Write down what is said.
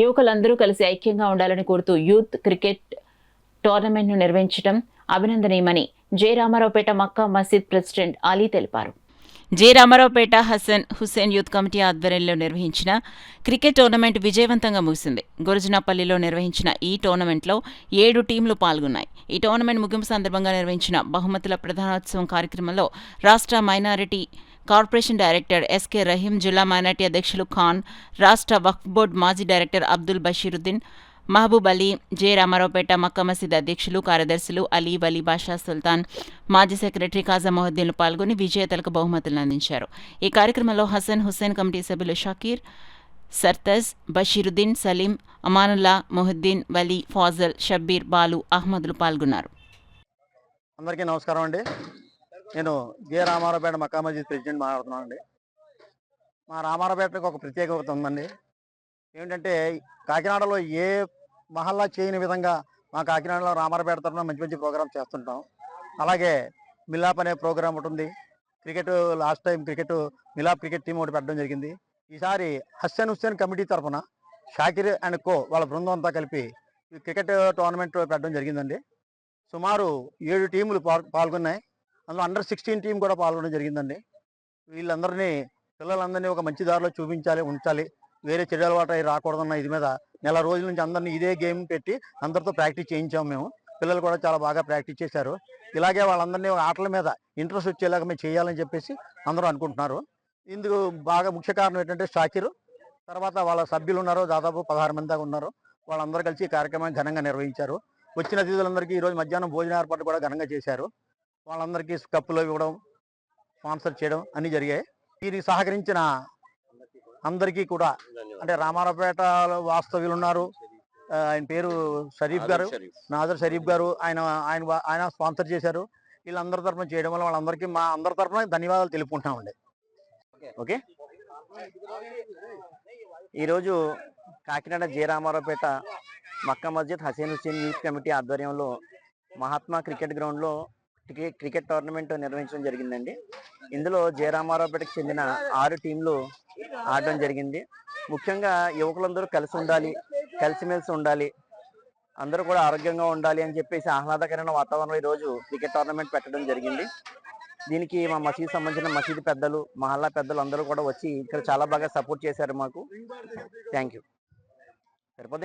యువకులందరూ కలిసి ఐక్యంగా ఉండాలని కోరుతూ యూత్ క్రికెట్ టోర్నమెంట్ను నిర్వహించడం అభినందనీయమని జె రామారావుపేట మక్కా మసీద్ ప్రెసిడెంట్ అలీ తెలిపారు. J Ramaraopet Hasan Hussain youth committee ఆధ్వర్యంలో నిర్వహించిన క్రికెట్ టోర్నమెంట్ విజయవంతంగా ముగిసింది. గురజనాపల్లిలో నిర్వహించిన ఈ టోర్నమెంట్లో 7 టీంలు పాల్గొన్నాయి. ఈ టోర్నమెంట్ ముగింపు సందర్భంగా నిర్వహించిన బహుమతుల ప్రధానోత్సవం కార్యక్రమంలో రాష్ట్ర minority corporation director SK Rahim, జిల్లా మైనారిటీ అధ్యక్షులు ఖాన్, రాష్ట్ర వక్ఫ్ బోర్డు మాజీ డైరెక్టర్ అబ్దుల్ బషీరుద్దీన్, మహబూబ్ అలీ, జె రామారావుపేట మక్కా మసీద్ అధ్యక్షులు, కార్యదర్శులు అలీ, వలీ బాషా, సుల్తాన్, మాజీ సెక్రటరీ ఖాజా మొహద్దీన్లు పాల్గొని విజేతలకు బహుమతులను అందించారు. ఈ కార్యక్రమంలో హసన్ హుస్సేన్ కమిటీ సభ్యులు షకీర్, సర్తజ్, బషీరుద్దీన్, సలీం, అమానుల్లా, మొహద్దీన్, వలీ, ఫాజల్, షబ్బీర్, బాలు, అహ్మద్లు పాల్గొన్నారు. అందరికీ నమస్కారం అండి. నేను జె రామారావుపేట మక్కా మసీద్ ప్రెసిడెంట్ మాట్లాడుతున్నాను అండి. మా రామారావుపేటకు ఒక ప్రత్యేకత ఉందండి. ఏంటంటే కాకినాడలో ఏ మహల్లా చేయని విధంగా మా కాకినాడలో రామారావుపేట తరఫున మంచి మంచి ప్రోగ్రామ్స్ చేస్తుంటాం. అలాగే మిలాప్ అనే ప్రోగ్రామ్ ఉంటుంది. Cricket last time Milap cricket team ఒకటి పెట్టడం జరిగింది. ఈసారి హసన్ హుస్సేన్ కమిటీ తరఫున షాకిర్ అండ్ కో వాళ్ళ బృందం అంతా కలిపి ఈ క్రికెట్ టోర్నమెంట్ పెట్టడం జరిగిందండి. సుమారు 7 టీములు పాల్గొన్నాయి. అందులో అండర్-16 టీం కూడా పాల్గొనడం జరిగిందండి. పిల్లలందరినీ ఒక మంచి దారిలో ఉంచాలి. వేరే చెడు అలవాటు రాకూడదన్న ఇది మీద నెల రోజుల నుంచి అందరినీ ఇదే గేమ్ పెట్టి అందరితో ప్రాక్టీస్ చేయించాము మేము. పిల్లలు కూడా చాలా బాగా ప్రాక్టీస్ చేశారు. ఇలాగే వాళ్ళందరినీ ఆటల మీద ఇంట్రెస్ట్ వచ్చేలాగా మేము చేయాలని చెప్పేసి అందరూ అనుకుంటున్నారు. ఇందుకు బాగా ముఖ్య కారణం ఏంటంటే షాకిర్, తర్వాత వాళ్ళ సభ్యులు ఉన్నారు, దాదాపు 16 మంది దాకా ఉన్నారు. వాళ్ళందరూ కలిసి ఈ కార్యక్రమాన్ని ఘనంగా నిర్వహించారు. వచ్చిన అతిథులందరికీ ఈరోజు మధ్యాహ్నం భోజన ఏర్పాటు కూడా ఘనంగా చేశారు. వాళ్ళందరికీ కప్పులు ఇవ్వడం, స్పాన్సర్ చేయడం అన్నీ జరిగాయి. దీనికి సహకరించిన అందరికీ కూడా, అంటే రామారావుపేట వాస్తవ్యులు ఉన్నారు, ఆయన పేరు షరీఫ్ గారు, నాజర్ షరీఫ్ గారు, ఆయన స్పాన్సర్ చేశారు. వీళ్ళందరి తరఫున చేయడం వల్ల వాళ్ళందరికీ మా అందరి తరఫున ధన్యవాదాలు తెలుపుకుంటున్నామండి. ఓకే. ఈరోజు కాకినాడ జె రామారావుపేట మక్కా మస్జిద్ హసన్ హుస్సేన్ యూత్ కమిటీ ఆధ్వర్యంలో మహాత్మా క్రికెట్ గ్రౌండ్లో క్రికెట్ టోర్నమెంట్ నిర్వహించడం జరిగిందండి. ఇందులో జె రామారావుపేటకు చెందిన 6 టీంలు ఆడడం జరిగింది. ముఖ్యంగా యువకులందరూ కలిసిమెలిసి ఉండాలి, అందరూ కూడా ఆరోగ్యంగా ఉండాలి అని చెప్పేసి ఆహ్లాదకరమైన వాతావరణంలో ఈరోజు క్రికెట్ టోర్నమెంట్ పెట్టడం జరిగింది. దీనికి మా మసీద్ సంబంధించిన మసీద్ పెద్దలు, మహల్లా పెద్దలు అందరూ కూడా వచ్చి ఇక్కడ చాలా బాగా సపోర్ట్ చేశారు మాకు. Thank you. సరిపోతే